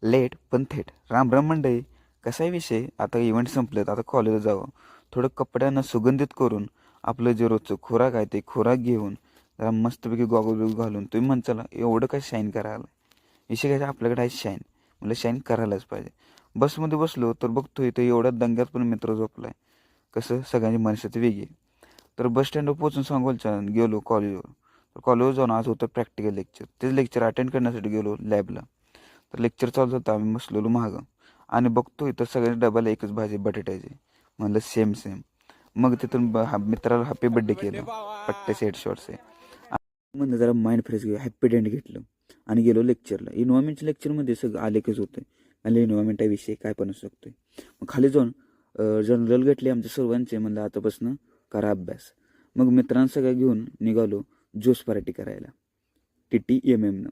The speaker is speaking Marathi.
लेट पण थेट. राम राम मंडळी. कसाही विषय, आता इव्हेंट संपलेत, आता कॉलेजला जावं. थोडं कपड्यांना सुगंधित करून आपलं जे रोजचं खोराक आहे ते खोराक घेऊन जरा मस्तपैकी गॉगल घालून तुम्ही म्हणचाला एवढं काय शाईन करायला. विषय काय आपल्याकडे आहे शाईन, मला शाईन करायलाच पाहिजे. बसमध्ये बसलो तर बघतो इथं एवढ्या दंग्यात पण मित्र झोपलाय. कसं सगळ्यांची मनस्थिती वेगळी. तर बस स्टँडवर पोचून सांगोलच्या गेलो कॉलेजवर. तर कॉलेजवर जाऊन आज होतं प्रॅक्टिकल लेक्चर. तेच लेक्चर अटेंड करण्यासाठी गेलो लॅबला. तर लेक्चर चालू होतं, आम्ही बसलेलो मागं आणि बघतो इथं सगळ्यांनी डब्याला एकच भाजी बटाट्याची. म्हणलं सेम सेम. मग तिथून मित्राला हॅपी बर्थडे केलं, पट्ट्याचे हेडशॉट्स आहे. म्हणलं जरा माइंड फ्रेश घेऊ, हॅपी डेंट घेतलं आणि गेलो लेक्चरला. इन्व्हायरमेंटच्या लेक्चरमध्ये सगळं आलेखच होतं. मला इन्व्हायरमेंट विषय काय पण असू शकतो. मग खाली जाऊन जनरल घेतले आमच्या सर्वांचे. म्हणलं आतापासून करा अभ्यास. मग मित्रांना सगळं घेऊन निघालो ज्यूस पार्टी करायला TTMM.